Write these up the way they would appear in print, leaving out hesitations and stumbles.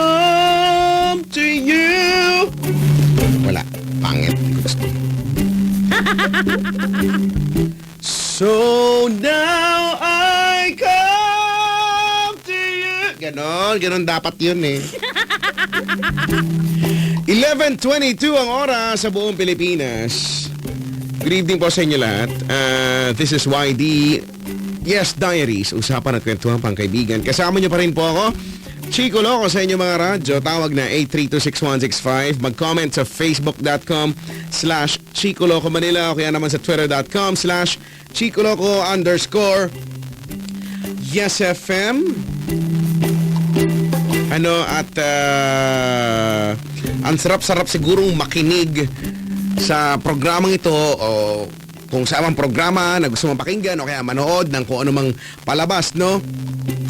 come to you. Wala, pangit. So now I come to you. Ganon dapat yun eh. 11:22 ang oras sa buong Pilipinas. Good evening po sa inyo lahat. This is YD. Yes, Diaries. Usapan at kwentuhan pang kaibigan. Kasama niyo pa rin po ako, Chico Loco, sa inyo mga radyo. Tawag na 8326165. Mag-comment sa facebook.com/Chico Loco Manila o kaya naman sa twitter.com/Chico Loco _Yes FM. Ang sarap-sarap sigurong makinig sa programang ito o kung sa amang programa na gusto mong pakinggan o kaya manood ng kung anumang palabas, no?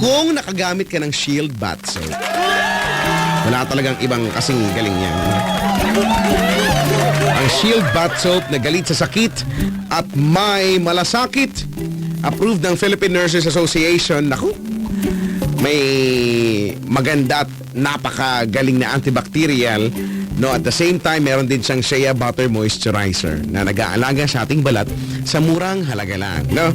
Kung nakagamit ka ng Shield Bath Soap. Wala talagang ibang kasing galing yan. Ang Shield Bath Soap na galit sa sakit at may malasakit. Approved ng Philippine Nurses Association. Naku, may maganda at napakagaling na antibacterial. No, at the same time, meron din siyang Shea Butter Moisturizer na nag-aalaga sa ating balat sa murang halaga lang, no?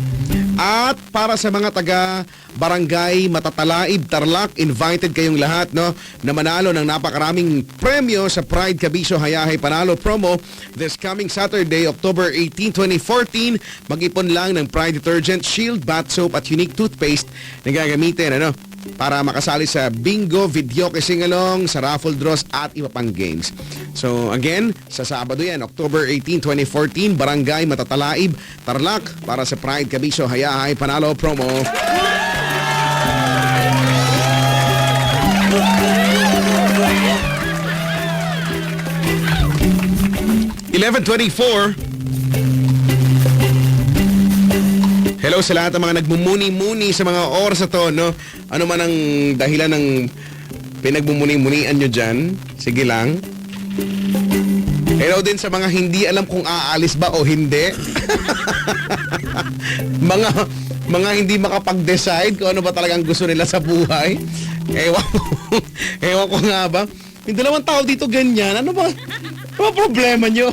At para sa mga taga Barangay Matatalaib, Tarlac, invited kayong lahat, no, na manalo ng napakaraming premyo sa Pride Kabisyo Hayahay Panalo promo this coming Saturday, October 18, 2014. Mag-ipon lang ng Pride Detergent, Shield Bath Soap at unique toothpaste na gagamitin, para makasali sa bingo, videoke singalong, sa raffle draws at iba pang games. So again, sa Sabado yan, October 18, 2014, Barangay Matatalaib, Tarlac, para sa Pride Kabisyo Hayahay Panalo promo. 11:24. Hello sa lahat ng mga nagmumuni-muni sa mga oras na to, no? Ano man ang dahilan ng pinagmumuni-munian nyo dyan, sige lang. Hello din sa mga hindi alam kung aalis ba o hindi. mga hindi makapag-decide kung ano ba talagang gusto nila sa buhay. Ewan ko nga ba. Yung dalawang tao dito ganyan, ano ba problema nyo?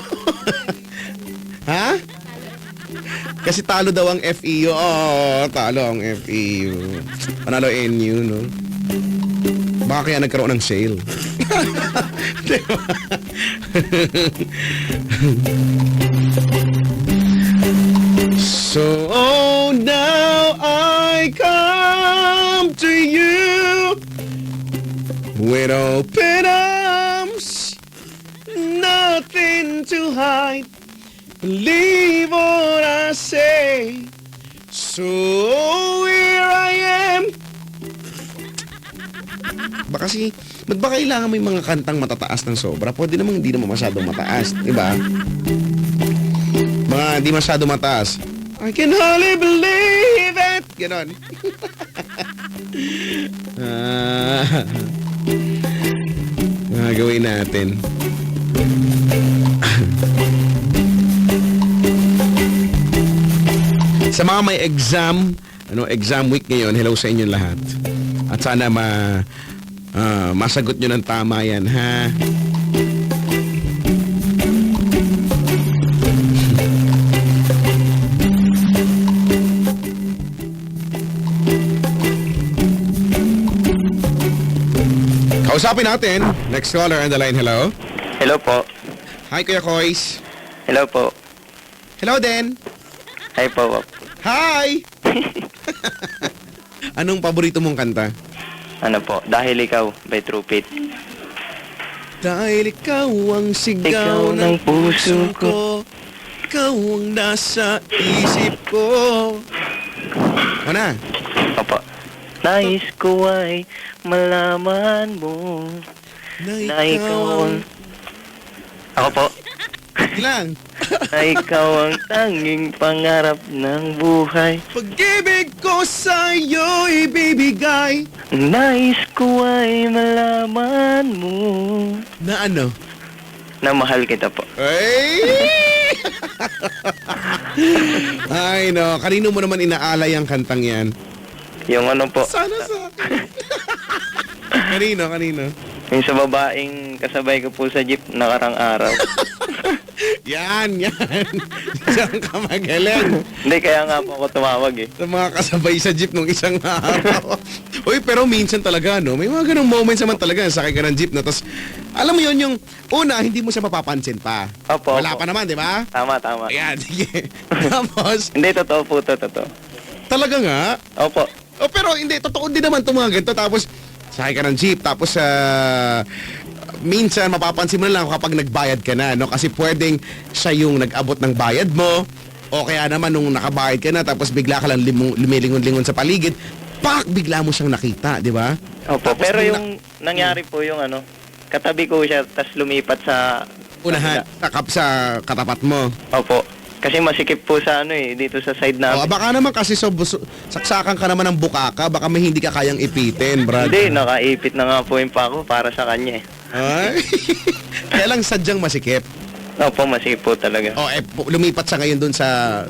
Ha? Kasi talo daw ang FEU. Talo ang FEU. Panalo NU, no? Baka kaya nagkaroon ng sale. Diba? So, now I come to you with open arms, nothing to hide. Believe what I say. So here I am. Kasi, ba't ba kailangan may mga kantang matataas ng sobra? Pwede namang hindi naman masyadong mataas, diba? Mga di masyadong mataas. I can hardly believe it. Ganon. Gawin natin. Sa mga may exam week ngayon, hello sa inyo lahat. At sana masagot nyo ng tama yan, ha? Kausapin natin. Next caller on the line, hello? Hello po. Hi, Kuya Kois. Hello po. Hello din. Hi po. Hi! Anong paborito mong kanta? Ano po, Dahil Ikaw by Trupit. Dahil ikaw ang sigaw ng puso ko, ikaw ang nasa isip ko. Ano? Opo. Nais ko ay malaman mo na ikaw ang... Ako po. Ilang? Na ikaw ang tanging pangarap ng buhay. Pag-ibig ko sa'yo ibibigay. Nais ko ay malaman mo Na ano? na mahal kita po. Ay! Ay, no. Kanino mo naman inaalay ang kantang yan? Yung ano po, Sana sa akin. Kanino? Yung sa babaeng kasabay ko po sa jeep nakarang araw. Yan. Diyan ka magaling. Hindi, kaya nga po ako tumawag eh. Sa mga kasabay sa jeep nung isang araw. Uy, pero minsan talaga, no? May mga ganong moments naman talaga. Sakay ka ng jeep, no? Tapos, alam mo yon yung una, hindi mo siya mapapansin pa. Opo, Wala opo. pa naman, di ba? Tama, tama. Ayan, sige. Tapos, Hindi, totoo po to, totoo. talaga nga. Opo. Oh, pero hindi, totoo din naman itong mga ganito. Tapos, sakay ka ng jeep. Tapos, minsan, mapapansin mo na lang kapag nagbayad ka na, no? Kasi pwedeng siya yung nag-abot ng bayad mo. O kaya naman, nung nakabayad ka na, tapos bigla ka lang lumilingon-lingon sa paligid, pak! Bigla mo siyang nakita, di ba? Opo, Tapos pero nung yung nangyari po yung ano, katabi ko siya, tas lumipat sa... Unahan, sa katapat mo. Opo. Kasi masikip po sa ano eh, dito sa side O, namin. baka naman kasi saksakan ka naman ng bukaka, baka may hindi ka kayang ipitin, brad. Hindi, nakaipit na nga po yung pako para sa kanya eh. Ay, kaya lang sadyang masikip. Opo, masikip po talaga. O, lumipat siya ngayon dun sa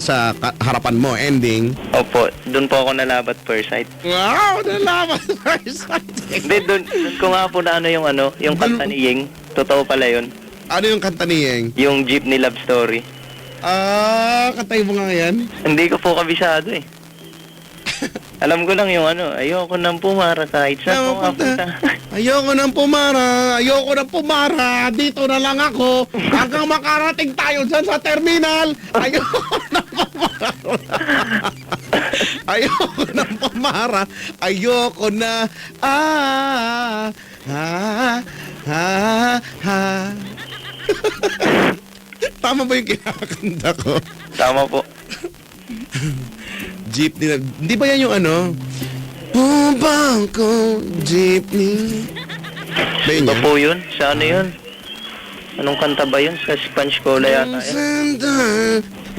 harapan mo, ending. Opo, doon po ako nalabat per side. Wow, nalaman first Hindi, doon ko nga po na yung kanta ni Ying. Totoo pala yun. Ano yung kanta ni Yeng? Yung Jeepney Love Story. Kantay mo nga yan. Hindi ko po kabisado eh. Alam ko lang yung ayoko nang pumara kahit saan po mapunta. Ayoko nang pumara. Dito na lang ako. Hanggang makarating tayo dyan sa terminal. Ayoko nang pumara. Ayoko nang pumara. Ayoko na. Tama ba yung kinakanta ko? Tama po. Jeepney. Hindi ba yan yung Bangko jeepney. Ba yun Iba yan? po yun? Sa ano yun? Anong kanta ba yun? Sa Sponge Cola yata yun? Santa,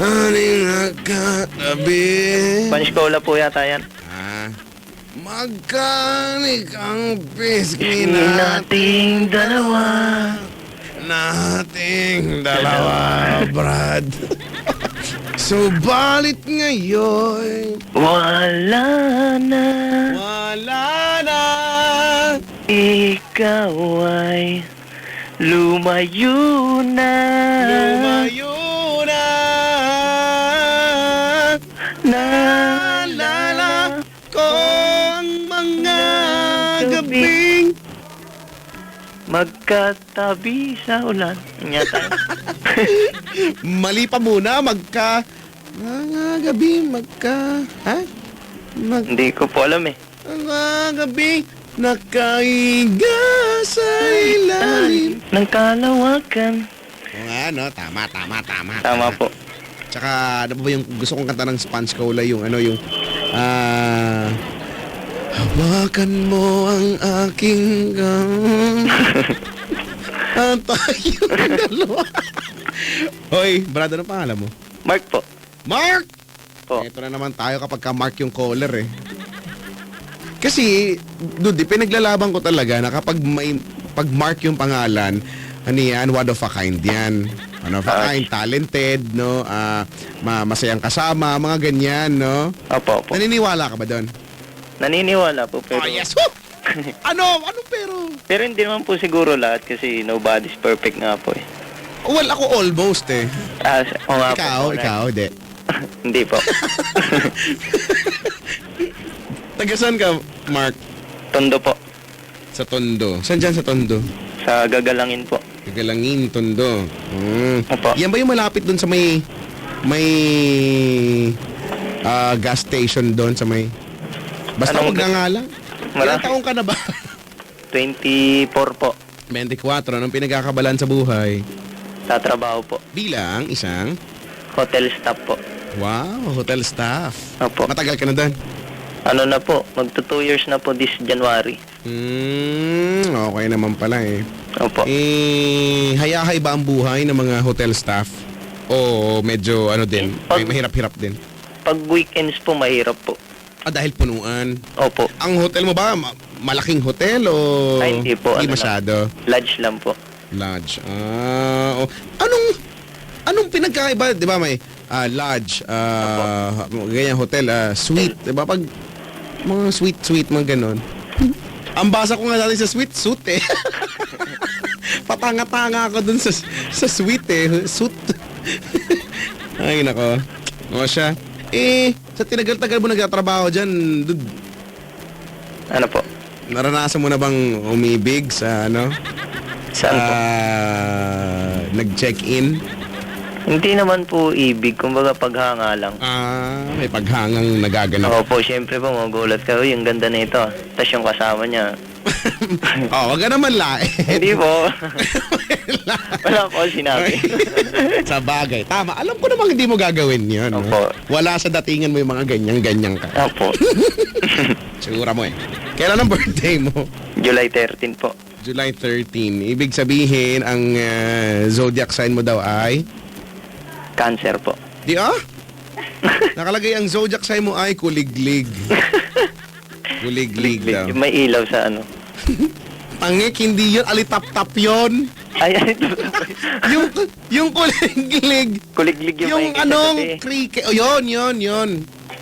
aning nagkatabi. Sponge Cola po yata yan. Magkanik ang pisngi Nating dalawa. nating dalawa, Brad. Subalit ngayon, Wala na. wala na. Ikaw ay lumayo na. Lumayo na. Naalala ko ang mga gabing Magkatabi sa ulan. Nga tayo. mali pa muna, mga gabi, Hindi ko po alam eh. mga gabi, nakaiga sa ilalim. Ng kalawakan. O nga, no? Tama. Tama po. Tsaka, ano ba yung gusto kong kanta ng Sponge Cola, hawakan mo ang aking at tayong dalawa. Hoy, Brad, ano pangalan mo? Mark po. Mark! Po. Ito na naman tayo kapag ka-mark yung caller eh. Kasi, dude, pinaglalaban ko talaga na kapag pag-mark yung pangalan, ano yan, one of a kind yan. One of a kind, talented, no? Masayang kasama, mga ganyan, no? Opo. Naniniwala ka ba doon? Naniniwala po pero... Oh, yes! Woo! Ano pero? Pero hindi naman po siguro lahat kasi nobody's perfect nga po eh. Well, ako almost eh. O nga po. Ikaw, de. Hindi po. Tagasan ka, Mark? Tondo po. Sa Tondo. Saan dyan sa Tondo? Sa Gagalangin po. Gagalangin, Tondo. Opo. Yan ba yung malapit doon sa may gas station doon sa may... Basta Anong huwag na nga lang. Ilang Malapit. taong ka na ba? 24 po. 24. Anong pinagkakabalan sa buhay? Tatrabaho po. Bilang isang... Hotel staff po. Wow, hotel staff. Opo. Matagal ka na doon? Ano na po, magto 2 years na po this January. Okay naman pala eh. Opo. Hayahay ba ang buhay ng mga hotel staff? O medyo din, may mahirap-hirap din? Pag weekends po, mahirap po. Dahil punuan. Opo. Ang hotel mo ba, malaking hotel o Ay, hindi po. hindi Ano masyado? Lodge lang po. Lodge. Anong pinagkaiba, 'di ba, may lodge, ganyan hotel, suite, 'di ba? Pag mga suite mga ganon. Ang basa ko nga dati sa suite, suit eh. patanga-tanga ako dun sa sweet eh. Suit. Ay, nako. O siya. Sa tinagal-tagal mo nagtatrabaho dyan, dude, Ano po? naranasan mo na bang umibig sa ano? Saan po? Nag-check-in? Hindi naman po ibig, kumbaga paghanga lang. May paghangang nagaganap. Opo, syempre po, magulat ka, uy, ang ganda na ito. Tapos yung kasama niya. Wag ka naman lae. Hindi po. Wala po sinabi. Sa bagay. Tama. Alam ko namang hindi mo gagawin yun. no? Opo. Wala sa datingan mo yung mga ganyan-ganyan ka. Opo. Sigura mo eh. Kailan ang birthday mo? July 13 po. July 13. Ibig sabihin, ang zodiac sign mo daw ay... Cancer po. Di nakalagay ang zodiac sign mo ay kuliglig. Kuliglig daw. Yung may ilaw sa ano. Pangik, hindi yun. Alitap-tap yun. Ay, ito. yung kuliglig. Kuliglig yung Yung may anong katabi. cricket. Yun.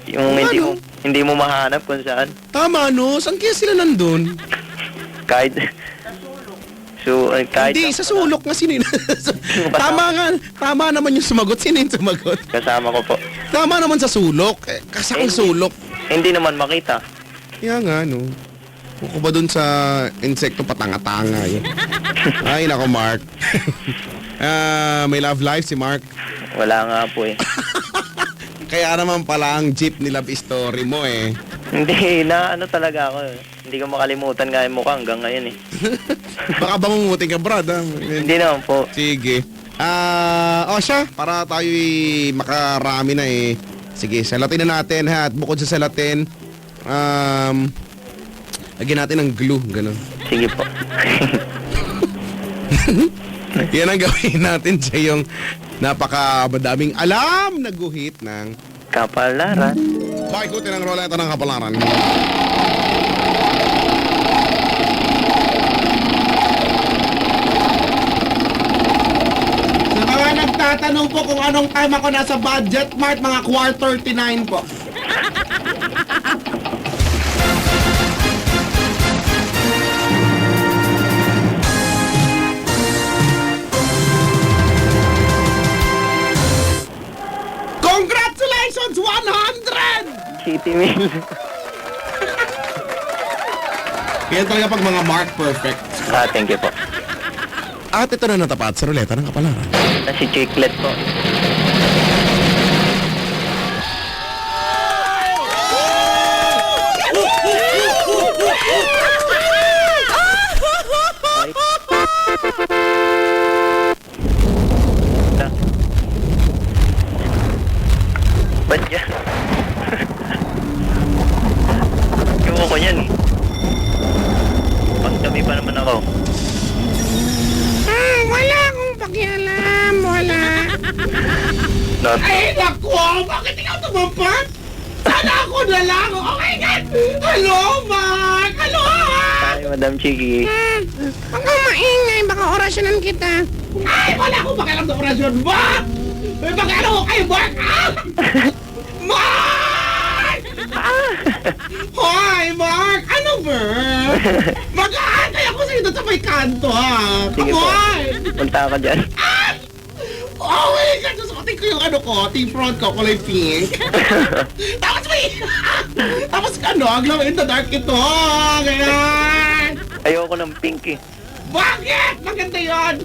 Yung hindi mo mahanap kung saan. Tama, no? Saan kaya sila nandun? Kahit... So, kahit... Hindi, sa sulok nga sino yun? Tama naman yung sumagot. Sino yung sumagot? Kasama ko po. Tama naman sa sulok. Kasang sulok. Hindi naman makita. Kaya nga, no? Kung ba dun sa insekto patanga-tanga yun? Ay, nako, Mark. May love life si Mark. Wala nga po eh. Kaya naman pala ang jeep ni love story mo eh. Hindi, ano talaga ako eh. Hindi ko makalimutan nga yung mukha hanggang ngayon eh. Baka bangungutin ka, Brad. Hindi naman po. Sige. Siya, para tayo'y makarami na eh. Sige, salatin na natin ha. At bukod sa salatin, lagyan natin ng glue, gano'n. Sige po. Yan ang gawin natin sa yung napakamadaming alam na guhit ng Kapalaran. paikutin ang roleta ng kapalaran. Sa mga nagtatanong po kung anong time ako nasa budget mart, mga 4:39 po. Congratulations! 100! City Mill. Yan talaga pag mga mark perfect. Thank you po. At ito na natapat sa ruleta ng kapalaran. Si Chiclet po. Ba't yan? Yung ko yan eh. Pagdami pa naman ako. Wala akong pakialam. Wala. Not. Ay, naku! Bakit ikaw tumapat? Sana ako na lang. Oh my God! Hello, Mark! Hello! Hi, Madam Chiki. Huwag kang maingay, baka orasyonan kita. Ay, wala akong pakialam sa orasyon. Mark! May pakialam ko kay Mark! Mark! Hoy, Mark! Ano ba? Mag-aantay ako sa'yo doon sa may kanto, ha? Sige Come po. on! Punta ka dyan. Oh my God! Susukatin ko yung ano ko, T-front ko, kulay pink. Tapos tapos ano, ang glow in the dark ito. Ganyan. Ayoko ng pink eh. Bakit? Maganda yun.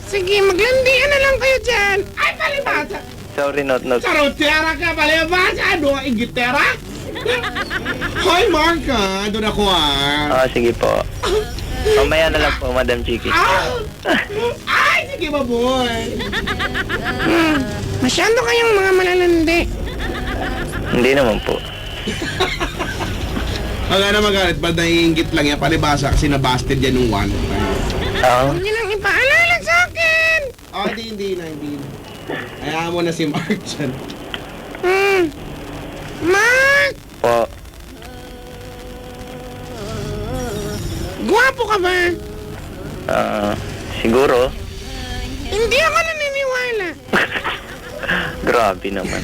Sige, maglandian na lang kayo dyan. Ay, palibasa. Sorry, not. Sarotera ka, palibasa. Ano, ingitera? Hoy, Mark, ha? Doon ako, Sige po. Mamaya na lang po, Madam Chiki. Ay, sige, baboy. Masyado kayong mga malalandi. Hindi naman po. Wala na magalit, ba't naiingit lang yan? Palibasa kasi nabasted yan nung one. Huwag niyo nang ipaalala sa akin. Hindi na. Hayaan mo na si Mark dyan. Mark, Po. guwapo ka ba? Siguro. Hindi ako naniniwala. Grabe naman.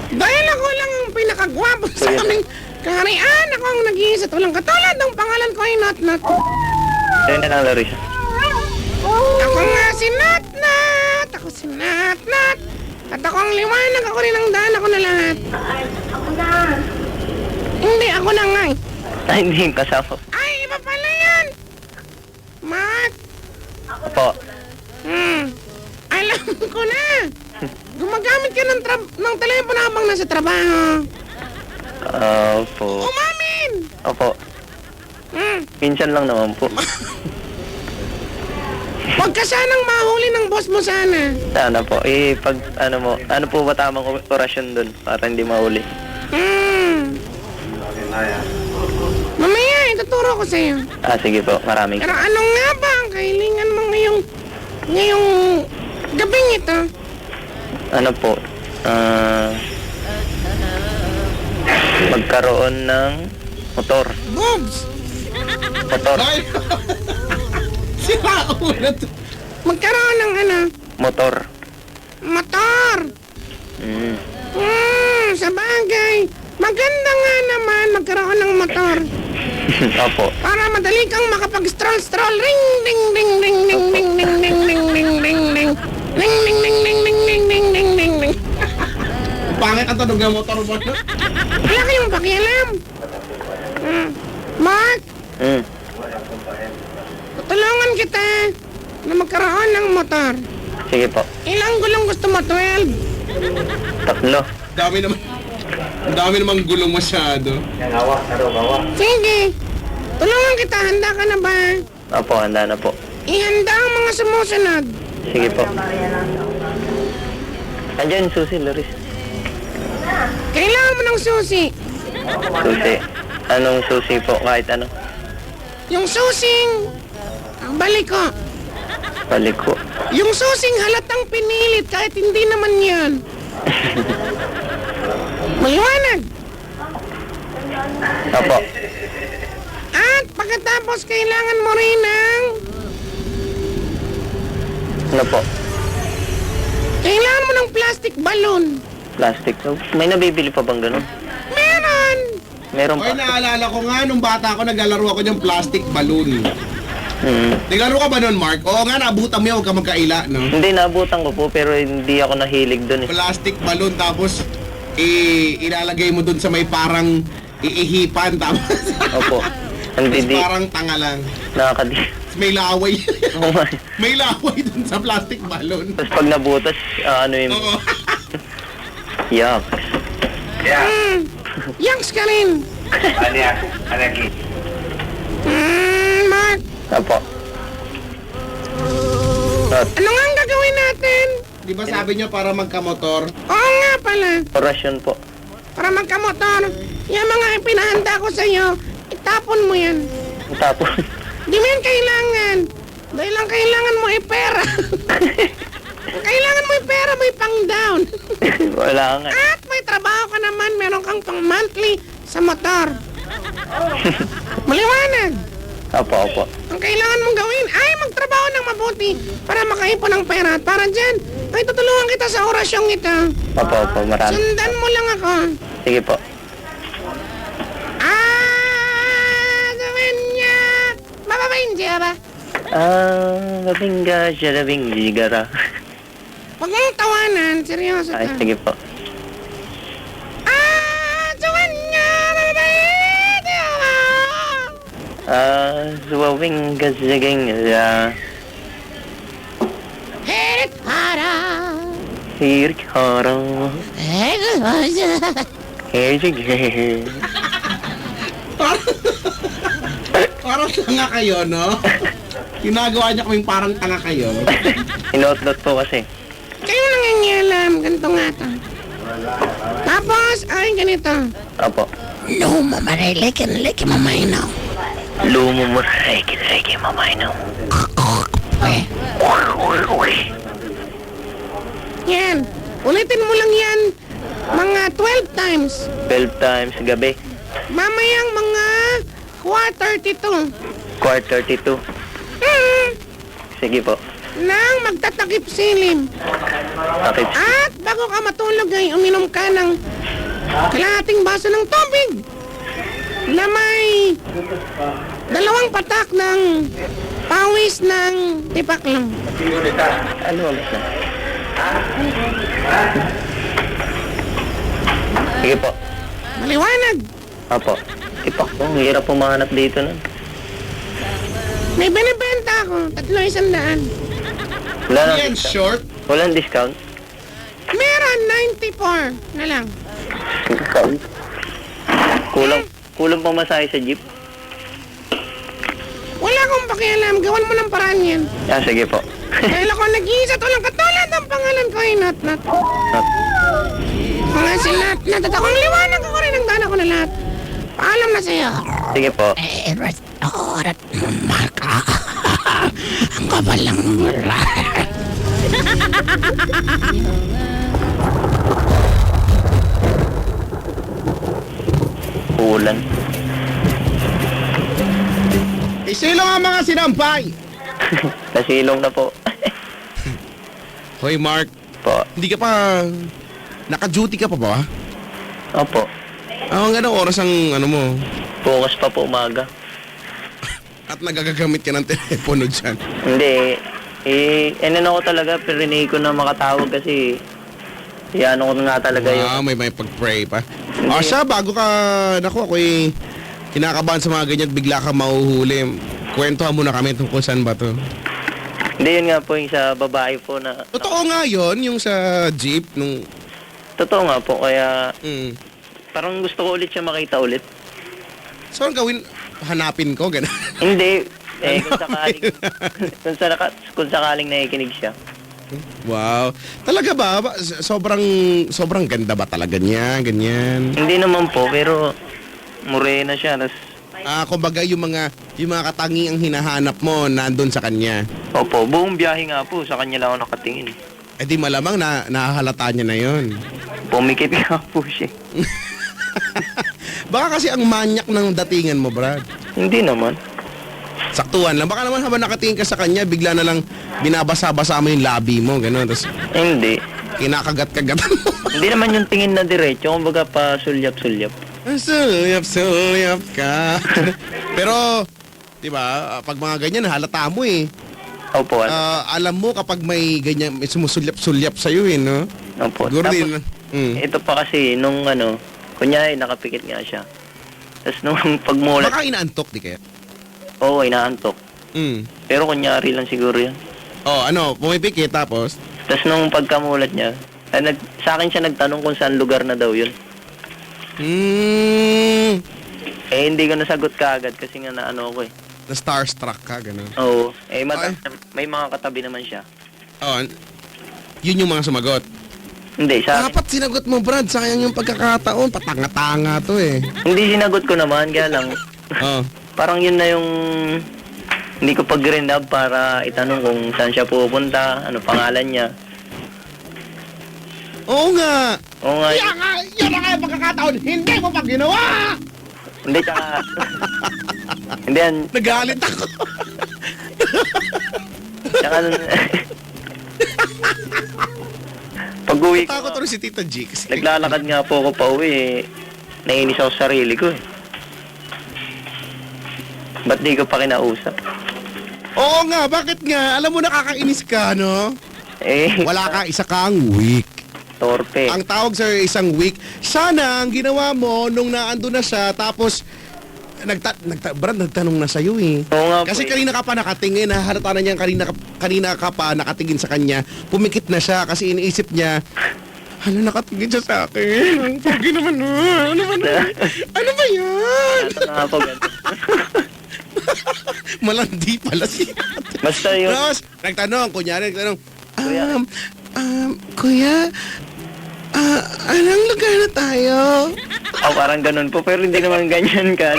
Dahil ako lang ang pinakagwapo sa aming kaharian. Ako ang nag-iisa. Walang katulad ng pangalan ko ay Not. Ayun na lang, Larissa. Ako nga si Natnat! Ako si Natnat! At ako ang liwanag, ako rin ang daan, ako na lahat. Ako na. Hindi, ako na nga. Ay, hindi yung kasama. Ay, iba pala yan! Mat! Opo. Alam ko na! Gumagamit ka ng telepono habang nasa trabaho. Opo. Umamin! Opo. Hmm. Minsan lang naman po. Huwag ka sanang mahuli ng boss mo sana. Sana po. Pag ano po ba tamang orasyon dun para hindi mahuli? Mamaya, ituturo ko sa'yo. Sige po. Maraming. Pero ano nga ba ang kahilingan mo ngayong gabing ito? Ano po? Magkaroon ng motor. Boobs! Motor. Ay! Sira ulo to. Magkaroon ng Motor. motor! Sa bagay. Maganda nga naman magkaroon ng motor. Opo. Para madali kang makapag-stroll-stroll. Ring, ding, ding, ding, ding, ding, ding, ding, ding, ding, ding, ding. Ring, ding, ding, ding, ding, ding, ding, ding, ding, ding. Pangit ang tunog ng motor mo. Wala kayong pakialam. Mark, tutulungan kita na magkaroon ng motor. Sige po. Ilang gulong gusto mo? 12? 3. Ang dami namang gulong masyado. Sige. Tulungan kita. Handa ka na ba? Opo, handa na po. Ihanda ang mga sumusunod. Sige po. Andiyan yung susi, Loris. Kailangan mo ng susi. Susi. Anong susi po? Kahit ano. Yung susing ang balik ko. Balik ko. Yung susing halatang pinilit kahit hindi naman yan. Maliwanag. Opo. At pagkatapos kailangan mo rin ng... Ano po? Kailangan mo ng plastic balloon. Plastic. May nabibili pa bang ganun? Meron. Meron Oy, pa. naalala ko nga nung bata ako, naglalaro ako ng plastic balloon. Naglaro ka ba nun, Mark? Oo nga, naabutan mo yun, huwag ka magkaila, no? Hindi, naabutan ko po pero hindi ako nahilig dun eh. Plastic balloon, tapos ilalagay mo dun sa may parang iihipan, tapos Opo. Hindi, parang tanga lang. nakakadi. May laway. Oo nga. May laway dun sa plastic balloon. Tapos pag nabutas, ano yung... Oo. Yuck. Yanks ka rin. Mark, Opo. ano nga ang gagawin natin? Di ba sabi niyo para magkamotor? Oo nga pala. Orasyon po. Para magkamotor, yung mga ipinahanda ko sa'yo, itapon mo yan. Tapos, Di mo yan kailangan. Dahil lang kailangan mo pera. Kailangan mo pera, may pang down. wala nga. At may trabaho ka naman, meron kang pang monthly sa motor. Maliwanag. Opo. Ang kailangan mong gawin ay magtrabaho ng mabuti para makaipon ng pera. At para dyan, ay tutulungan kita sa orasyong ito. Opo, marami. Sundan mo lang ako. Sige po. Gawin niya. Mababain siya ba? Babingga, siya ligara. Huwag mong tawanan, seryoso Ay, ka. sige po. Gawin niya. Mababain siya ba? Babingga, siya Herit hara. Hirkara. Hirkara. Parang tanga kayo, no? Ginagawa niya kaming parang tanga kayo. Inoot-noot po kasi. Kayo nangangialam, ganito nga to. Tapos, ay ganito. Opo. Luma marilikin-likin mamaynaw. Lumumuray, kinreke, mamaynaw. Yan. Ulitin mo lang yan mga 12 times. 12 times gabi. Mamayang mga 4:32. 4:32. Sige po. Nang magtatakip silim. Takip. At bago ka matulog ay uminom ka ng kalahating baso ng tubig na may Dalawang patak ng pawis ng tipak lang. Ano ulit na? Sige po. Maliwanag. Opo. Tipak po. Ang hirap pumahanap dito nun. May binibenta ako. 300. Wala nang Yan, discount. short. Walang discount. Meron 94 na lang. Discount? Kulang pa masahe sa jeep. Wala akong pakialam. Gawan mo ng paraan yan. Ah, sige po. Dahil ako nag-iisa to lang katulad ang pangalan ko ay Nat. Mga si Nat. At akong liwanag ako rin. Ang gana ko na lahat. Paalam na sa'yo. Sige po. Edward. Marka. Ang kapal lang mura. Ulan. Isilo nga mga sinampay. Nasilong na po. Hoy, Mark. Po. Hindi ka pa... Naka-duty ka pa ba? Opo. Ang ganong oras ang ano mo. Bukas pa po umaga. At nagagamit ka ng telepono dyan. Hindi. Ano ko talaga, perinay ko na makatawag kasi ano ko nga talaga yung... May pag-pray pa. O siya, bago ka... Naku, ako'y kinakabahan sa mga ganyan, bigla ka mahuhuli. Kwentuhan mo na kami tungkol saan ba to. Hindi, yun nga po yung sa babae po na... Totoo nga yon yung sa jeep, nung... Totoo nga po, kaya Parang gusto ko ulit siya makita ulit. So, ang gawin, hanapin ko, gano'n. Hindi. Kung sakaling nakikinig siya. Wow. Talaga ba? Sobrang ganda ba talaga niya? Ganyan. Hindi naman po, pero morena siya. Tas, Kumbaga yung mga katangiang hinahanap mo nandun sa kanya. opo, buong biyahe nga po, sa kanya lang ako nakatingin. Eh di malamang nahahalata niya na yon. Pumikit nga po siya. Baka kasi ang manyak ng datingan mo, Brad. Hindi naman. Saktuhan lang. Baka naman habang nakatingin ka sa kanya, bigla na lang binabasa-basa mo yung labi mo, gano'n. Tapos Hindi. kinakagat-kagatan mo. Hindi naman yung tingin na diretso, kumbaga pa sulyap-sulyap. Sulyap ka. Pero, di ba, pag mga ganyan, halata mo eh. Opo, Alam mo kapag may ganyan, may sumusulyap-sulyap sa'yo eh, no? opo. Siguro Tapos, din. ito pa kasi, nung kunyari, nakapikit nga siya. Tapos nung pagmulat, Baka inaantok, di kaya? oo, inaantok. Pero kunyari lang siguro yun. Oh, pumipikit tapos? Tapos nung pagkamulat niya, sa akin siya nagtanong kung saan lugar na daw yun. Eh, hindi ko nasagot kaagad kasi nga naano ako eh. Na starstruck ka, gano'n. Oo. May mga katabi naman siya. Oh, yun yung mga sumagot. Hindi, sa akin. Dapat sinagot mo, Brad. Sayang yung pagkakataon. Patanga-tanga to eh. Hindi sinagot ko naman, kaya lang. Oh. Parang yun na yung hindi ko pag-grab para itanong kung saan siya pupunta, ano pangalan niya. Oo nga. Oo nga. Yan na yung pagkakataon. Hindi mo pa ginawa. Hindi, tsaka... hindi yan. Nagalit ako. Tsaka nun... Pag-uwi ko, Takot rin si Tita Jix. naglalakad nga po ako pa uwi eh. Nainis ako sa sarili ko eh. Ba't di ko pa kinausap? Oo nga, bakit nga? Alam mo, nakakainis ka, no? Eh, Wala ka, isa kang weak. torpe. Ang tawag sa isang weak, sana ang ginawa mo nung naando na siya, tapos Brad, nagtanong na sa'yo eh. Oo nga po Kasi eh. kanina ka pa nakatingin, nahalata na niya kanina ka pa nakatingin sa kanya, pumikit na siya kasi iniisip niya, hala, nakatingin siya sa akin. Ang pogi naman nun. Ano ba yan? Ano nga po ganun. Malandi pala siya. Basta yun. Tapos, kunyari, Kuya. Kuya, anong lugar na tayo? Oh, parang ganun po, pero hindi naman ganyan ka.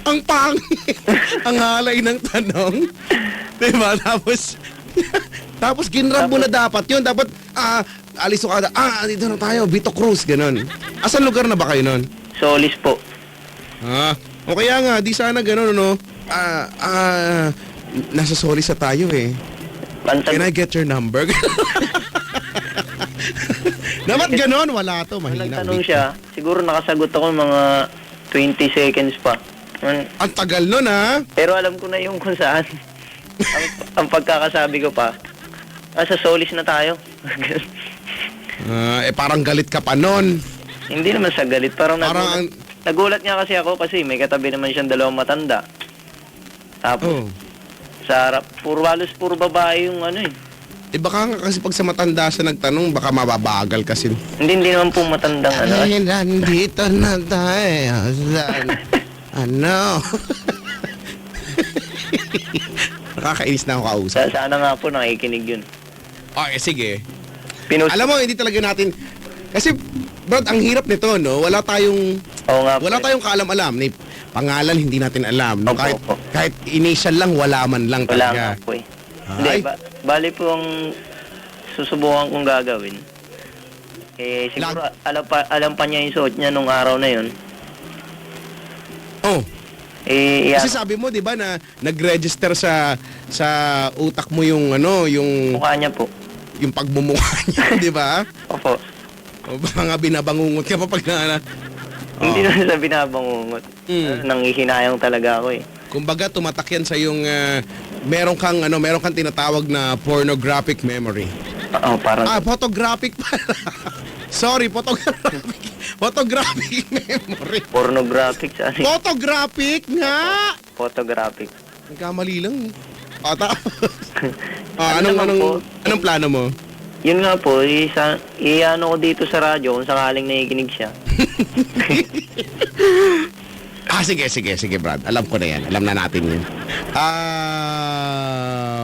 Ang pangit. Ang halay ng tanong. Diba? Tapos ginrab mo na dapat yun. Dapat, alis ka na. Dito na tayo. Vito Cruz, ganun. Asan lugar na ba kayo nun? Solis po. O kaya nga, di sana ganun, no? Nasa Solis na tayo eh. Can I get your number? Dapat ganon, wala to, mahina. Nagtanong siya, siguro nakasagot ako mga 20 seconds pa. Ang tagal nun, ha? Pero alam ko na yung kung saan. ang pagkakasabi ko pa, sa Solis na tayo. Parang galit ka pa nun. Hindi naman sa galit. Parang Parang nagulat nga kasi ako kasi may katabi naman siyang dalawang matanda. Tapos, Oh. sa harap, puro babae yung ano eh. Baka nga kasi pag sa matanda siya nagtanong, baka mababagal kasi. Hindi naman po matandang ano. Ay, nandito na tayo. Ano? Nakakainis na ako kausap. Sana nga po nakikinig yun. Okay, sige. Pinost. Alam mo, hindi talaga natin... Kasi, Brad, ang hirap nito, no? Wala tayong Oo nga po. kaalam-alam. Pangalan, hindi natin alam. No? Opo, Kahit, opo. kahit initial lang, wala man lang Wala talaga. nga po eh. Ay. Hindi, bali po ang susubukan kong gagawin. Eh, siguro alam pa niya yung suot niya nung araw na yun. Oh, Eh, kasi sabi mo, di ba, na nag-register sa utak mo yung, yung mukha niya po. pagmumukha niya, di ba? Opo. O baka nga binabangungot ka pa pag Hindi na sa binabangungot. Nanghihinayang talaga ako eh. Kumbaga, tumatak yan sa yung meron kang tinatawag na pornographic memory. Oo, parang Photographic pala. Sorry, photographic memory. pornographic sa ano. Photographic nga! Photographic. Nagkamali lang. Tapos. Ano naman po? Anong plano mo? Yun nga po, i-ano ko dito sa radyo kung sakaling nakikinig siya. Sige, Brad. Alam ko na yan. Alam na natin yun.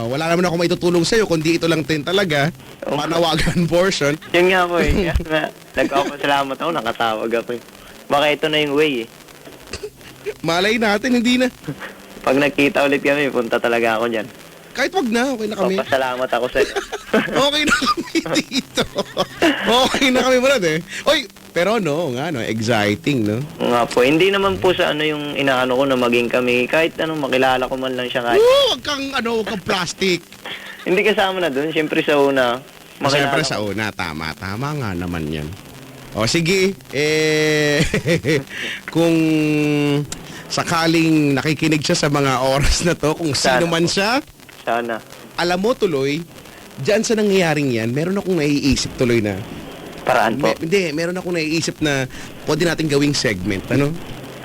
Wala naman ako maitutulong sa'yo, kundi ito lang din talaga. Panawagan portion. Yun nga po eh. Kaya nga, nagpapasalamat ako, nakatawag ako eh. Baka ito na yung way eh. Malay natin, hindi na. Pag nagkita ulit kami, punta talaga ako dyan. Kahit wag na, okay na kami. Papasalamat ako sa'yo. Okay na kami dito. Okay na kami, Brad eh. Oy, pero exciting, no? Nga po, hindi naman po sa ano yung inaano ko na maging kami. Kahit makilala ko man lang siya kahit. Wag kang plastic. Hindi kasama na dun. Siyempre sa una. Siyempre sa una, tama nga naman yan. O sige, kung sakaling nakikinig siya sa mga oras na to, kung sino Sana man po. siya, Sana. alam mo tuloy, dyan sa nangyayaring yan, meron akong naiisip tuloy na, Paraan po. meron akong naiisip na pwede natin gawing segment, ano?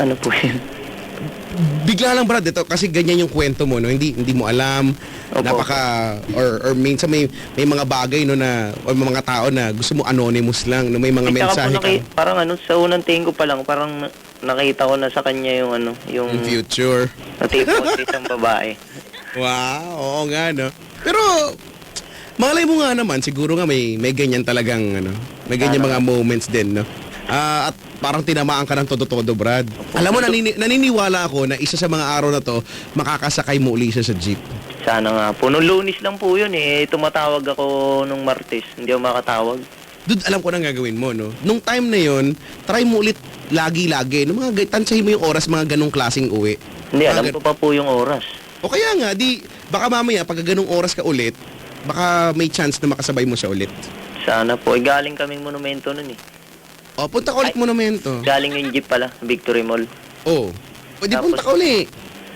Ano po yun? Bigla lang, Brad, ito kasi ganyan yung kwento mo, no? Hindi mo alam. Opo. Or minsan may mga bagay, no, na or mga tao na gusto mo anonymous lang, no, may mga mensahe ka Parang sa unang tingin ko pa lang, parang nakita ko na sa kanya yung yung in future. tipo isang babae. Wow, oo nga, no. Pero malay mo nga naman, siguro nga may ganyan talagang may ganyan mga moments din, no. At parang tinamaan ka ng todo-todo, Brad. Alam mo, naniniwala ako na isa sa mga araw na to, makakasakay mo uli siya sa jeep. Sana nga po. Nung Lunes lang po yun eh. Tumatawag ako nung Martes. Hindi ako makatawag. Dude, alam ko na gagawin mo, no? Nung time na yon, try mo ulit lagi-lagi. No, tansahin mo yung oras, mga ganong klaseng uwi. Hindi, alam ko pa po yung oras. O kaya nga, baka mamaya, pag ganong oras ka ulit, baka may chance na makasabay mo siya ulit. Sana po. Galing kaming monumento nun eh. O, punta ka ulit monumento. Galing yung jeep pala. Victory Mall. O, pwede Tapos- punta ka ulit.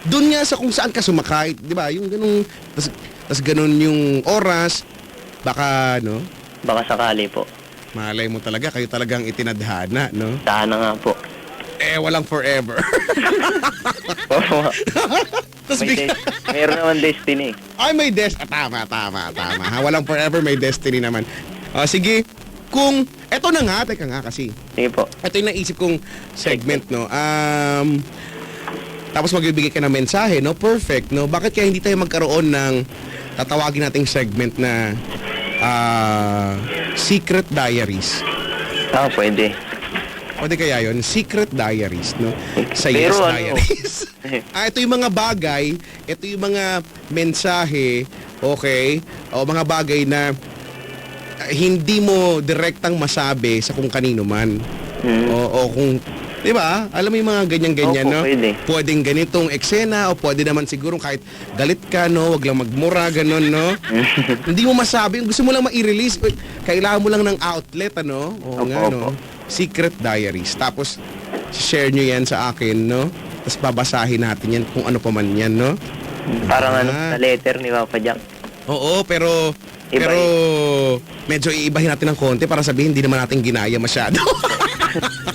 Doon nga sa kung saan ka sumakay, di ba? Yung ganong, tas ganon yung oras, baka, Baka sakali po. malay mo talaga, kayo talagang itinadhana, no? Sana nga po. Walang forever. Tas Meron naman destiny. Ay, may tama. Ha? Walang forever, may destiny naman. Sige, kung, eto na nga, teka nga kasi. Sige po. Ito yung naisip kong segment, no? Tapos magbibigay ka ng mensahe, no? Perfect, no? Bakit kaya hindi tayo magkaroon ng tatawagin nating segment na Secret Diaries? Pwede. Pwede kaya yun? Secret Diaries, no? Sa Pero Yes ano? Diaries. Ito yung mga bagay, ito yung mga mensahe, okay? O mga bagay na hindi mo direktang masabi sa kung kanino man. O kung, di ba? Alam mo yung mga ganyan-ganyan, Opo, no? pwede. Pwedeng ganitong eksena o pwede naman siguro kahit galit ka, no? Wag lang magmura, ganon, no? Hindi mo masabi. Gusto mo lang ma-release. Kailangan mo lang ng outlet, ano? Oo Opo, nga, no? opo. Secret Diaries. Tapos, share nyo yan sa akin, no? Tapos babasahin natin yan kung ano pa man yan, no? Parang ano, Ah. sa letter ni Papa Jack. Oo, pero Iba pero medyo iibahin natin ng konti para sabihin hindi naman natin ginaya masyado.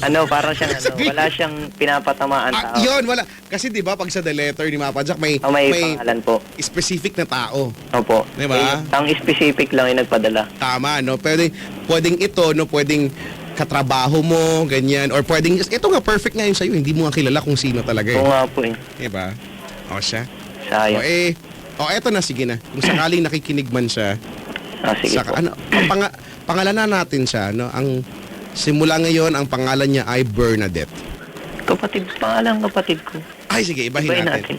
Ano, parang siyang ano, Sabihin- wala siyang pinapatamaan tao. Yun, wala. Kasi 'di ba pag sa the letter ni Mapa Jack may May pangalan po. specific na tao. Opo. Diba? Ang specific lang yung nagpadala. Tama, no? Pwedeng ito, no? Pwedeng katrabaho mo, ganyan. Or pwedeng, ito nga, perfect nga yun sa'yo. Hindi mo nga kilala kung sino talaga Oo eh. nga po eh. Diba? O siya. Sayang. Eto na, sige na. Kung sakaling nakikinig man siya, Sige po. pangalanan natin siya, no? Ang simula ngayon, ang pangalan niya ay Bernadette. Pangalan kapatid ko. Ay, sige, ibahin Ibahin natin.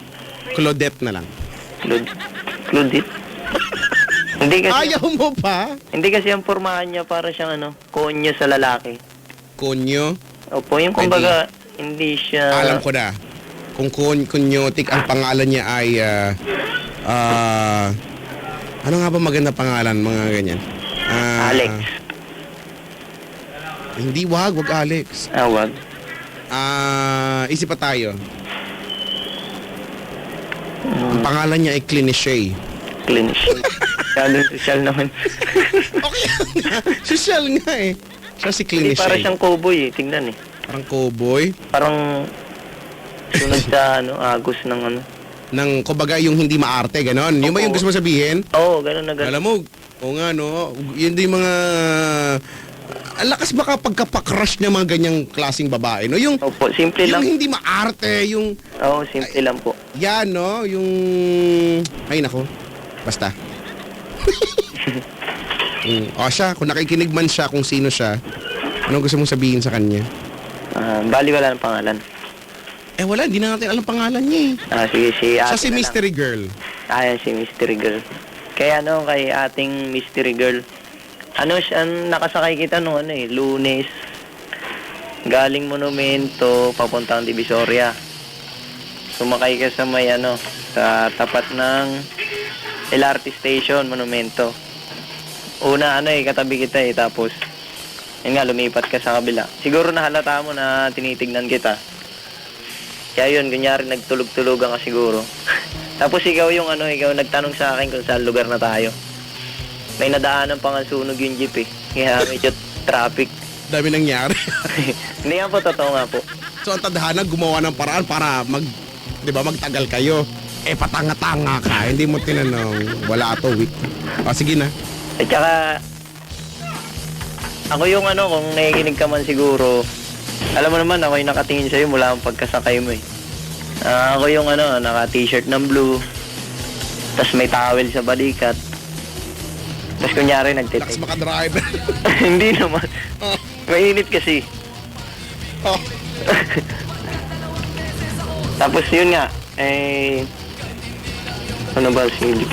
Claudette na lang. Claudit. Hindi kasi, Ayaw mo pa? hindi kasi ang pormahan niya para siyang ano, konyo sa lalaki. Konyo? Opo, yung kumbaga, hindi siya... Alam ko na. Kung kunyotik ang pangalan niya ay ano nga ba maganda pangalan mga ganyan? Alex. Hindi, wag Alex. Wag. Isip pa tayo. Ang pangalan niya ay Cliniche. Clinic. Social naman. Okay nga. Social nga eh. Siya si Hindi, Cliniche. para siyang cowboy eh. Tingnan eh. Parang cowboy. Parang sunod sa ano, agos ng ano. Nang, kumbaga, yung hindi maarte, ganon. Yung ba yung gusto mo sabihin? Oo, ganun na ganun. Alam mo, o nga no, yun din yung mga... Ang lakas baka pagkapakrush niya mga ganyang klaseng babae, no? Yung, Opo, simple yung lang. hindi maarte, yung... Oo, simple lang po. Yan, no? Yung... Ay, nako. Basta. O siya, kung nakikinig man siya, kung sino siya, anong gusto mong sabihin sa kanya? Bali wala ng pangalan. Eh wala, hindi na natin alam pangalan niya eh. Sige, si Siya ate si na lang. mystery girl. Yan si Mystery Girl. Kaya ano, kay ating Mystery Girl, ano siya, nakasakay kita nung ano eh, Lunes. Galing Monumento, papuntang Divisoria. Sumakay ka sa may ano, sa tapat ng LRT Station, Monumento. Una ano eh, katabi kita eh, tapos yun nga, lumipat ka sa kabila. Siguro nahalata mo na tinitignan kita. Kaya yun, kunyari nagtulog-tulugan ka siguro. Tapos ikaw yung ano, ikaw nagtanong sa akin kung saan lugar na tayo. May nadaanan pang ang sunog yung jeep eh. Kaya medyo traffic. Dami nangyari. Hindi nga po, totoo nga po. So ang tadhana gumawa ng paraan para di ba, magtagal kayo. Eh patanga-tanga ka, hindi mo tinanong. Wala to week. O sige na. At saka, ako yung ano, kung nakikinig ka man siguro, alam mo naman, ako yung nakatingin sa'yo mula ang pagkasakay mo eh. Ako yung ano, naka-t-shirt ng blue, tas may towel sa balikat, tas kunyari Lakas nagtitake. makadrive. Hindi naman. Oh. Mainit kasi. Oh. Tapos yun nga, ano ba sili?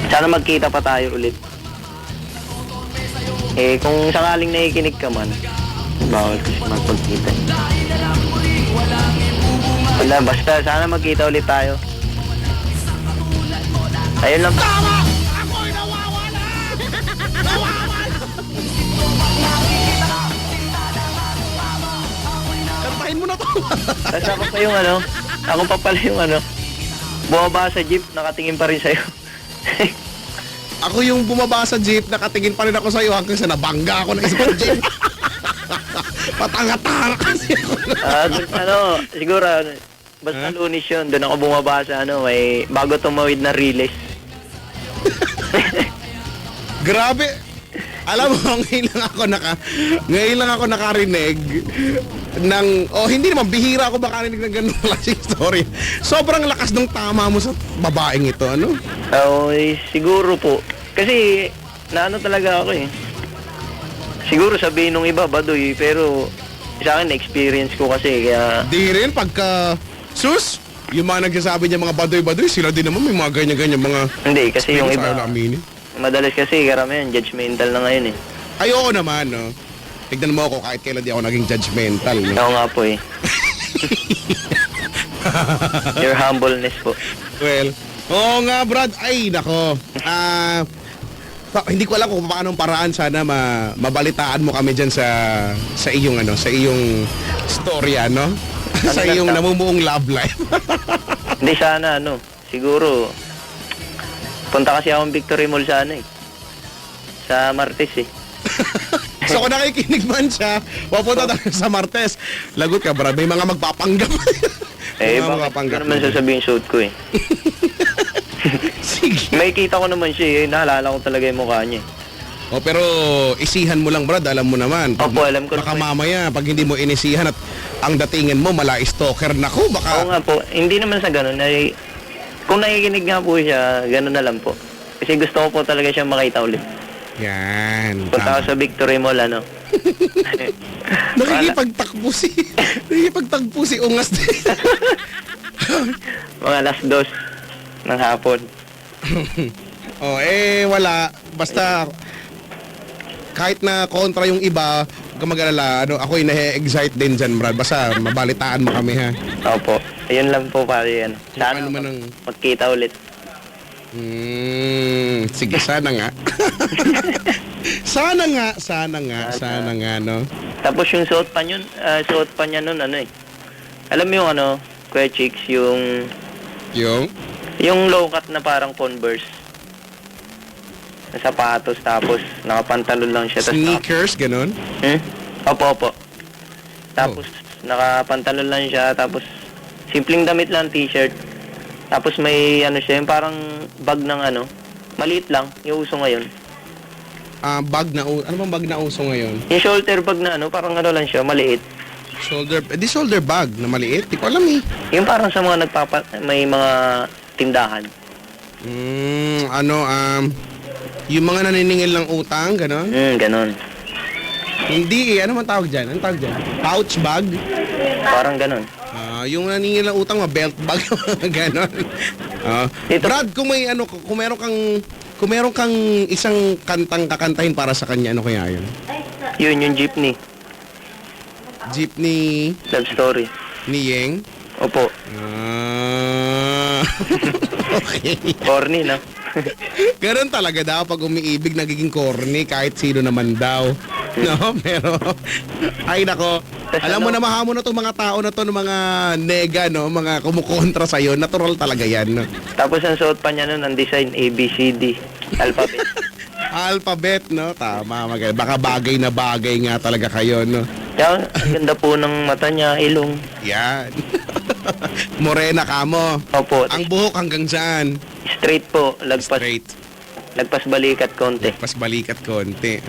Sana magkita pa tayo ulit. Kung sakaling nakikinig ka man, bawal kasi magpagkita. Wala, basta sana magkita ulit tayo. Ayun lang. Tama! Ako'y nawawala! Nawawala! Kantahin mo na to. Tapos ako pa yung ano, ako pa pala yung ano, bumaba sa jeep, nakatingin pa rin sa'yo. Ako yung bumaba sa jeep, nakatingin pa rin ako sa'yo hanggang sa nabangga ako ng isang jeep. Patanga-tanga kasi ako. Ano, siguro, basta Lunes yun, doon ako bumaba sa ano, may bago tumawid na Riles. Grabe. Alam mo, ngayon lang ako nakarinig ng, hindi naman, bihira ako makarinig ng ganung klaseng story. Sobrang lakas ng tama mo sa babaeng ito, ano? Siguro po. Kasi, naano talaga ako eh. Siguro sabihin nung iba, baduy, pero sa akin, experience ko kasi, kaya... Di rin, pagka, sus, yung mga nagsasabi niya mga baduy-baduy, sila din naman may mga ganyan-ganyan mga... Hindi, kasi yung Ayaw na iba, aminin. madalas kasi, karamihan, judgmental na ngayon eh. Ayoko naman, no? Tignan mo ako, kahit kailan di ako naging judgmental, no? Oo nga po eh. Your humbleness po. Well, oo nga, Brad. Ay, nako. hindi ko alam kung paano paraan sana mabalitaan mo kami diyan sa iyong sa iyong storya, no? Sa Ano iyong lang, namumuong love life. Hindi sana siguro punta kasi akong Victory Mall sa sa Martes eh. So kung nakikinig man siya, wapunta tayo sa Martes. Lagot ka, brad. May mga magpapanggap. Eh, Mga bakit magpapanggap ko naman sasabihin suot ko eh. Sige. May kita ko naman siya eh. Naalala ko talaga yung mukha niya eh. O pero isihan mo lang, brad. Alam mo naman. Opo, alam ko Baka naman. mamaya, pag hindi mo inisihan at ang datingan mo, stalker na ko. Oo Baka... nga po, hindi naman sa ganun. Kung nakikinig nga po siya, ganun na lang po. Kasi gusto ko po talaga siya makita ulit. Yan. Punta ako sa Victory Mall, Nakikipagtakbo si Ungas din. Mga alas 2 ng hapon. Wala. Basta, kahit na kontra yung iba, huwag kang mag-alala, ako'y na-excite din dyan, Brad. Basta, mabalitaan mo kami, ha? Opo, ayun lang po pare. Sana Ano man ang... magkita ulit. Sige, sana nga. sana nga, no? Tapos yung suot pa niya nun, alam mo yung Kuya Chicks, yung low cut na parang Converse. Na sapatos, tapos nakapantalon lang siya. Sneakers, ganun? Opo. Tapos nakapantalon lang siya, tapos simpleng damit lang, t-shirt. Tapos may siya, yung parang bag ng maliit lang, yung uso ngayon. Ano bang bag na uso ngayon? Yung shoulder bag na parang lang siya, maliit. Shoulder bag na maliit? Di ko alam eh. Yung parang sa mga may mga tindahan. Yung mga naniningil ng utang, gano'n? Ganon. Hindi eh. Ano man tawag dyan? Anong tawag dyan? Pouch bag? Parang ganon. Yung naniningil ng utang, belt bag, gano'n. Brad, kung meron kang isang kantang kakantahin para sa kanya, ano kaya yun? Yun, yung jeepney. Jeepney Love story. ni Yeng? Opo. Okay. Corny, no? Ganun talaga daw pag umiibig nagiging corny kahit sino naman daw. No, pero ay nako. Alam mo na mahamon na 'tong mga tao na 'to ng mga nega, no, mga kumukontra sa iyo. Natural talaga 'yan, no. Tapos ang suot pa niya nun, ang design ABCD alphabet. Alphabet, no. Tama, baka bagay na bagay nga talaga kayo, no. Kaya ang ganda po ng mata niya, ilong. Yan. Morena ka mo. Opo. Ang buhok hanggang saan? Straight po, Straight. lagpas balikat konti. Pas balikat konti.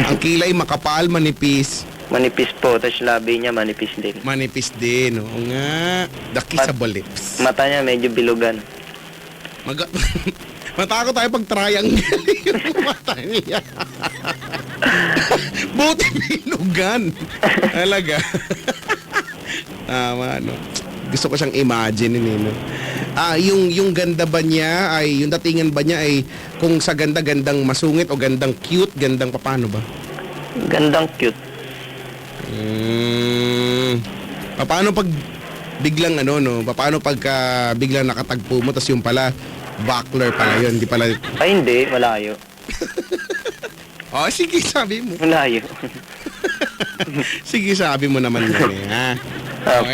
Ang kilay makapal, manipis. Manipis po, tapos labi niya manipis din. Manipis din, oo nga. The kissable lips. Mata niya medyo bilugan. Matakot tayo pag triangle yung mata niya. Buti binugan. Talaga. Tama, no? Gusto ko siyang imagine, no? Yung ganda ba niya ay, yung datingan ba niya ay kung sa ganda-gandang masungit o gandang cute, gandang paano ba? Gandang cute. Paano pag biglang paano pagka biglang nakatagpo mo tas yung pala buckler pala yun, di pala. Ay hindi, malayo. Sige, sabi mo. Malayo. Sige, sabi mo naman yun eh, ha?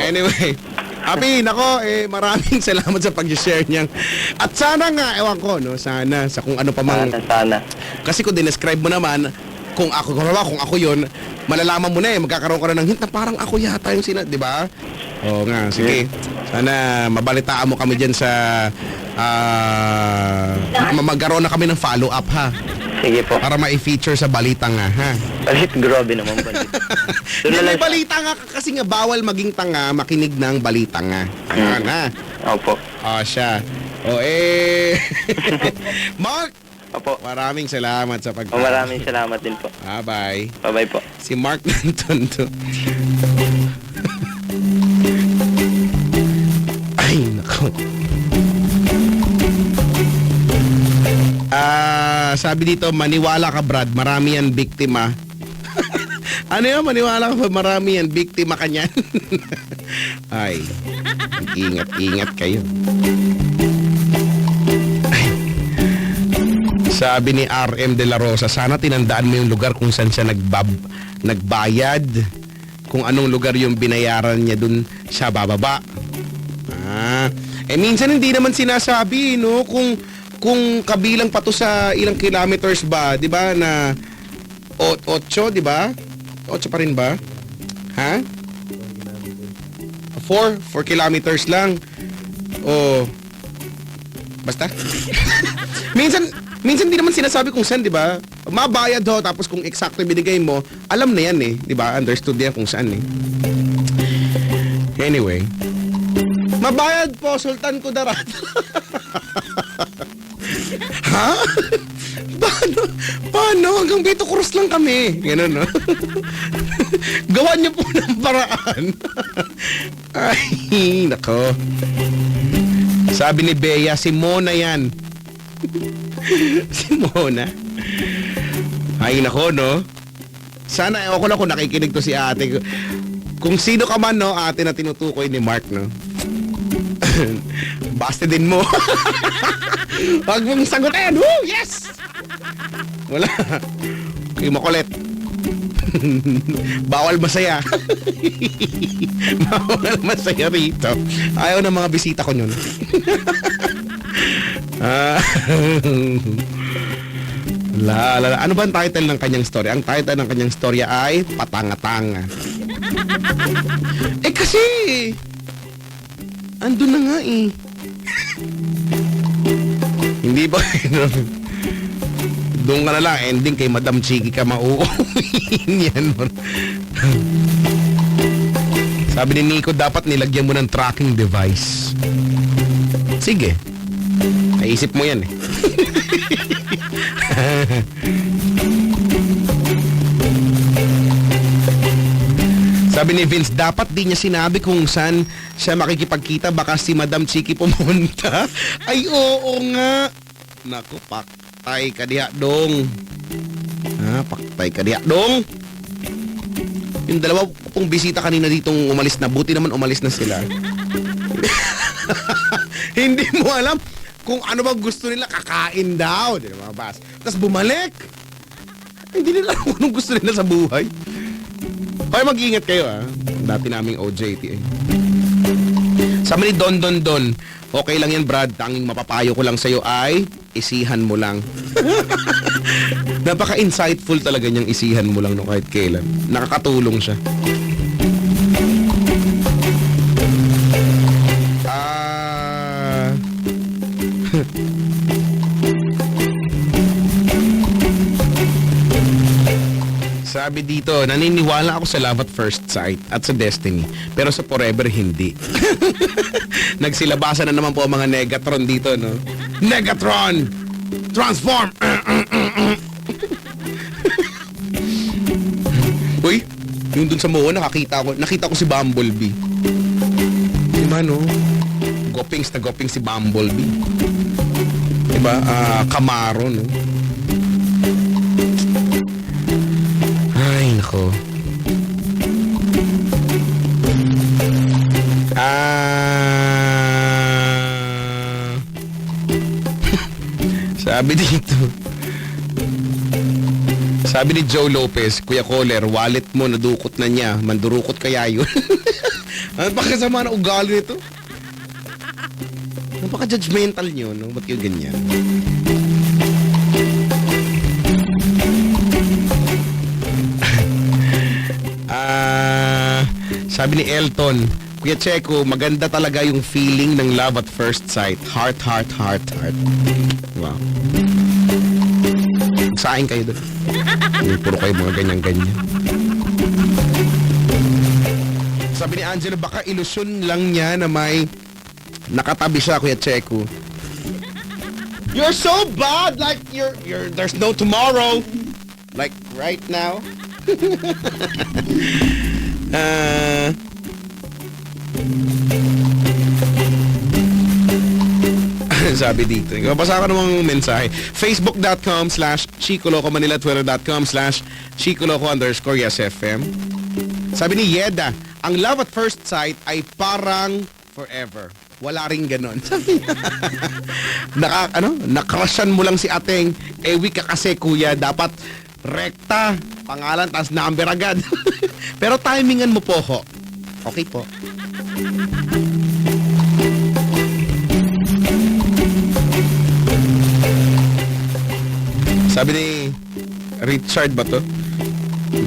Anyway, Api, nako, maraming salamat sa pag-share niyang. At sana nga, ewan ko, no, sana, sa kung ano pa mang. Sana. Kasi kung dinescribe mo naman, kung ako yun, malalaman mo na magkakaroon ka na ng hint na parang ako yata yung di ba? Oo nga, sige. Sana mabalitaan mo kami dyan sa, magkaroon na kami ng follow-up, ha? Sige po. Para ma-feature sa balita nga, ha? Balit, grabe naman balit. Doon na May lang balita nga kasi nga bawal maging tanga, makinig ng balita nga. Ayan, ha? Opo. Siya. Mark! Opo. Maraming salamat sa pag- Maraming salamat din po. Bye-bye. Bye-bye po. Si Mark Nanton to. Ay, nako. Sabi dito, maniwala ka, Brad. Marami yan biktima. Ano yun? Maniwala ka ba? Marami yan biktima ka niyan. Ay, ingat-ingat kayo. Ay. Sabi ni RM De La Rosa, sana tinandaan mo yung lugar kung saan siya nagbayad. Kung anong lugar yung binayaran niya dun siya bababa. Minsan hindi naman sinasabi, no? Kung kabilang pa to sa ilang kilometers ba, 'di ba, na 8, 'di ba? 8 pa rin ba? Ha? 4 kilometers lang. O basta. minsan hindi naman sinasabi kung saan, 'di ba? Mabayad ho, tapos kung eksakto binigay mo, alam na yan eh, 'di ba? Understood yan kung saan eh. Anyway, mabayad po, Sultan Kudarat. Ha? Paano? Hanggang Bito Cruz lang kami. Ganun, no? Gawan niyo po ng paraan. Ay, nako. Sabi ni Bea, si Mona yan. Si Mona. Ay, nako, no? Sana, ako lang kung nakikinig to si ate. Kung sino ka man, no, ate na tinutukoy ni Mark, no? Basta din mo. Huwag mong sagutin. Woo! Yes! Wala. Okay, makulit. Bawal masaya. Bawal masaya rito. Ayaw ng mga bisita ko yun. Ano ba ang title ng kanyang story? Ang title ng kanyang story ay Patanga-tanga. Kasi andun na nga eh. Hindi ba? Doon ka na lang, ending kay Madam Chiki ka mauuwiin yan. Sabi ni Nico, dapat nilagyan mo ng tracking device. Sige. Naisip mo yan eh. Sabi ni Vince, dapat di niya sinabi kung saan siya makikipagkita, baka si Madam Chiki pumunta. Ay, oo nga. Naku, paktay ka diha dong. Paktay ka diha dong. Yung dalawa pong bisita kanina ditong umalis na, buti naman umalis na sila. Hindi mo alam kung ano ba gusto nila, kakain daw. Di ba, Bas? Tapos bumalik. Hindi nila alam kung anong gusto nila sa buhay. Kaya mag-iingat kayo Dati naming OJT eh. Sabi ni Don, okay lang yan Brad, tanging mapapayo ko lang sa'yo ay isihan mo lang. Napaka-insightful talaga niyang isihan mo lang no, kahit kailan. Nakakatulong siya. Sabi dito, naniniwala ako sa love at first sight at sa destiny. Pero sa forever, hindi. Nagsilabasan na naman po ang mga Negatron dito, no? Negatron! Transform! Uy, yung dun sa MOA, nakita ko si Bumblebee. Diba, no? Gopings na goping si Bumblebee. Diba? Camaro, no? Ay, nako. Sabi dito. Sabi ni Joe Lopez, Kuya Coller, wallet mo nadukot na niya. Mandurukot kaya yun. Ano ba kasama na ugali nito? Napaka-judgmental nyo, no? Ba't yung ganyan? Sabi ni Elton, Kuya Checo, maganda talaga yung feeling ng love at first sight. Heart, heart, heart, heart. Wow. Magsaing kayo doon. Puro kayo mga ganyan-ganyan. Sabi ni Angelo, baka ilusyon lang niya na may nakatabi siya, Kuya Checo. You're so bad! Like, there's no tomorrow. Like, right now. Sabi dito. Basa ka namang mensahe. Facebook.com/Chicoloco Manila, Twitter.com/Chicoloco_YesFM. Sabi ni Yeda, ang love at first sight ay parang forever. wala ring ganon. Sabi niya, nakrushan mo lang si ateng, weak ka kasi kuya, dapat rekta, pangalan, tas number agad. Pero timingan mo po ho. Okay po. Sabi ni Richard ba to?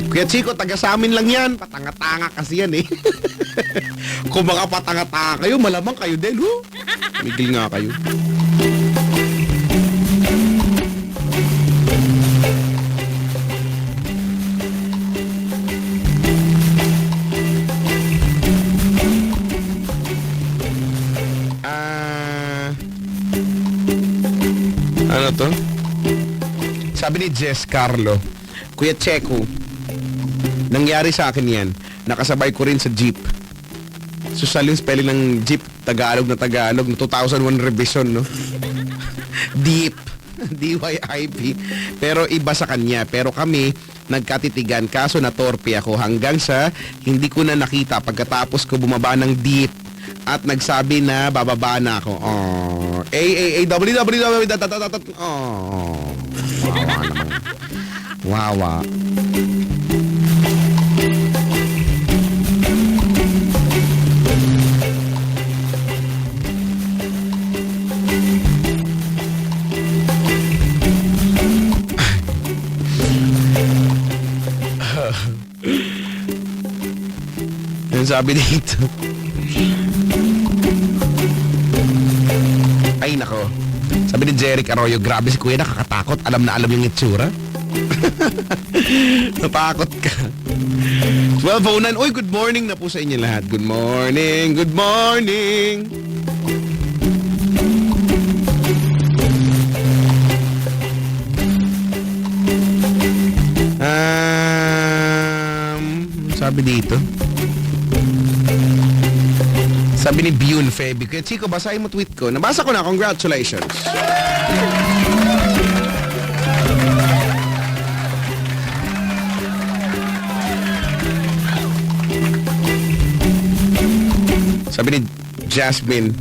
Kuya Chico, taga sa amin lang yan. Patanga-tanga kasi yan eh. Kung mga patanga-tanga kayo, malamang kayo din. Migil nga kayo. Ano to? Sabi ni Jess Carlo, Kuya Checo, nangyari sa akin yan. Nakasabay ko rin sa jeep. Social yung spelling ng jeep, Tagalog na 2001 revision, no? Deep. DYIP. Pero iba sa kanya. Pero kami, nagkatitigan. Kaso natorpe ako hanggang sa hindi ko na nakita pagkatapos ko bumaba ng deep. At nagsabi na bababa na ako. Oh. www. Oh. Wawa naman. Wawa. Yung sabi dito. Ay nako. Sabi ni Jeric Arroyo, grabe si kuya, nakakatakot. Alam na alam yung itsura. Natakot ka. 12:09. Uy, good morning na po sa inyo lahat. Good morning, good morning. Sabi dito. Sabi ni Bune Feby, Kuya Chico, basahin mo tweet ko. Nabasa ko na, congratulations. Sabi ni Jasmine,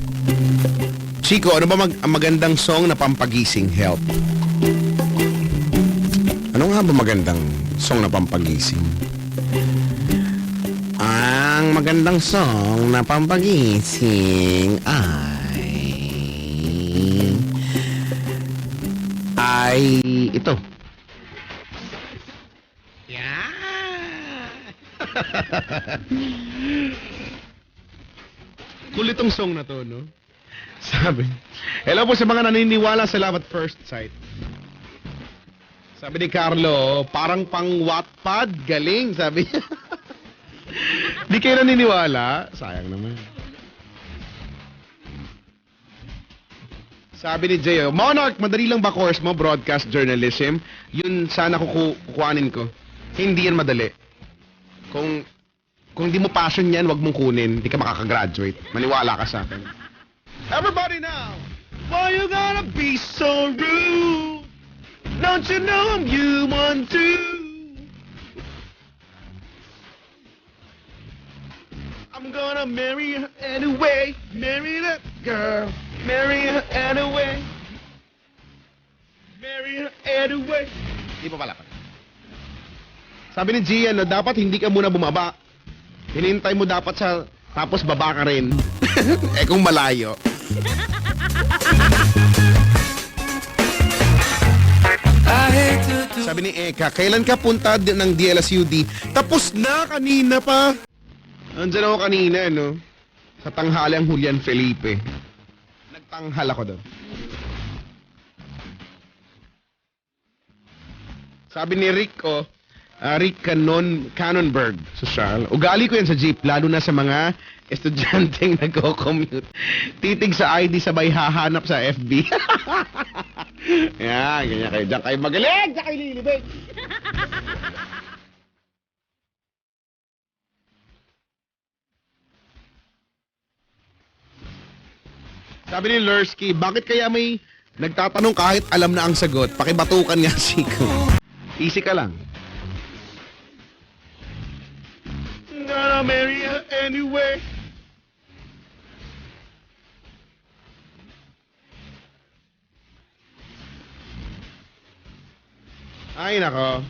Chico, ano ba ang magandang song na pampagising? Help. Ano nga ba magandang song na pampagising? Ang magandang song na pampagising ay ito. Yeah. Kulit tong song na to, no? Sabi. Hello po sa mga naniniwala sa love at first sight. Sabi ni Carlo, parang pang Wattpad, galing, sabi niya. Di kayo naniniwala? Sayang naman. Sabi ni Jayo, Monarch, madali lang ba course mo, broadcast journalism? Yun sana kukuhanin ko. Hindi yan madali. Kung di mo passion yan, wag mong kunin. Di ka makakagraduate. Maniwala ka sa akin. Everybody now! Why you gonna be so rude? Don't you know I'm human too? I'm gonna marry her anyway. Marry that girl. Marry her anyway. Marry her anyway. Di pa pala. Sabi ni Gian, no, dapat hindi ka muna bumaba. Hinintay mo dapat sa... Tapos baba ka rin. Kung malayo. Sabi ni Eka, kailan ka punta ng DLSUD? Tapos na, kanina pa. Andiyan ako kanina, no? Sa tanghali ang Julian Felipe. Nagtanghal ako doon. Sabi ni Rick, Rick Cannonberg, social. Ugali ko yan sa jeep, lalo na sa mga estudyanteng nagko-commute. Titig sa ID, sabay hahanap sa FB. Yan, ganyan kayo. Diyan kayo magaling! Diyan kayo lilibig! Sabi ni Lursky, bakit kaya may nagtatanong kahit alam na ang sagot? Pakibatukan nga, Chico. Easy ka lang. Gonna marry her anyway. Ay, nako.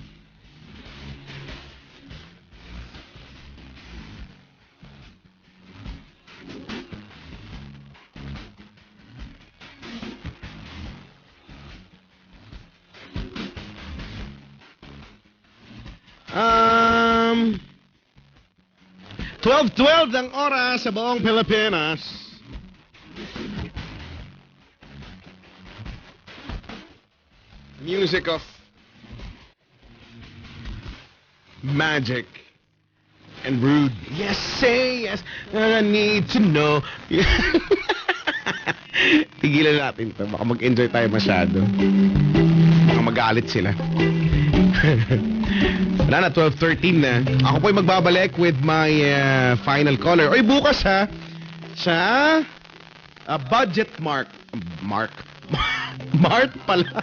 Um, 12:12 ang oras sa buong Pilipinas. Music of magic and rude. Yes, say yes. I need to know. Tigilan natin to. Baka mag-enjoy tayo masyado. Baka magalit sila. Wala na, 12:13 na. Ako po'y magbabalik with my final caller. Oy, bukas ha. Sa Budget Mart. Mart pala.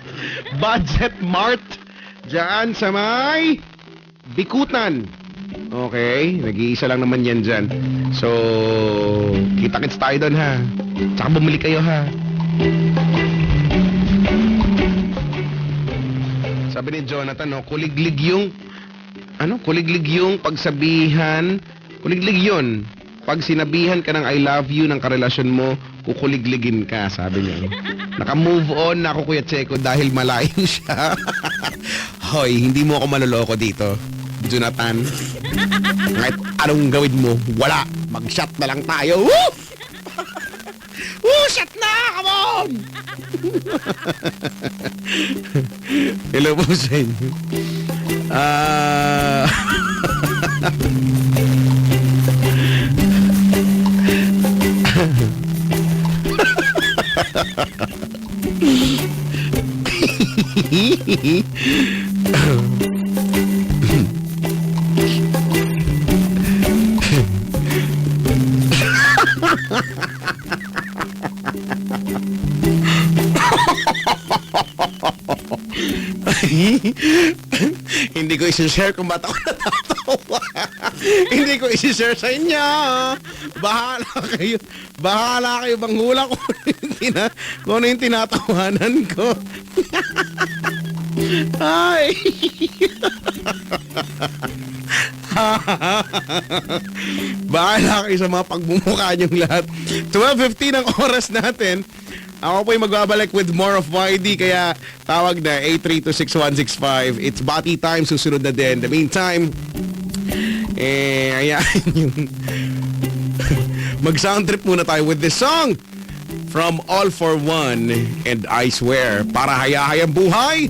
Budget Mart. Diyan sa may Bikutan. Okay, nag-iisa lang naman yan dyan. So, kita-kits tayo doon ha. Tsaka bumili kayo ha. Sabi ni Jonathan, no, kuliglig yung pagsabihan, kuliglig yun. Pag sinabihan ka ng I love you ng karelasyon mo, kukuligligin ka, sabi niya. Naka-move on na ako, Kuya Checo, dahil malayo siya. Hoy, hindi mo ako maloloko dito, Jonathan. Kahit anong gawin mo, wala. Mag-shot na lang tayo. Woo! Woo! Shot na! Come on! Hello po sa inyo. Hindi ko isi-share kung ba't ako natatawa. Hindi ko isi-share sa inyo. Bahala kayo. Bahala kayo bang hula kung ano yung tinatawanan ko. Ay. Bahala kayo sa mga pagmumukha niyong lahat. 12:15 ang oras natin. Ako po'y magbabalik with more of YD, kaya tawag na 8326165. It's Bati time, susunod na din. In the meantime, ayan yung mag-sound trip muna tayo with this song from All for One and I Swear, para hayahayang buhay.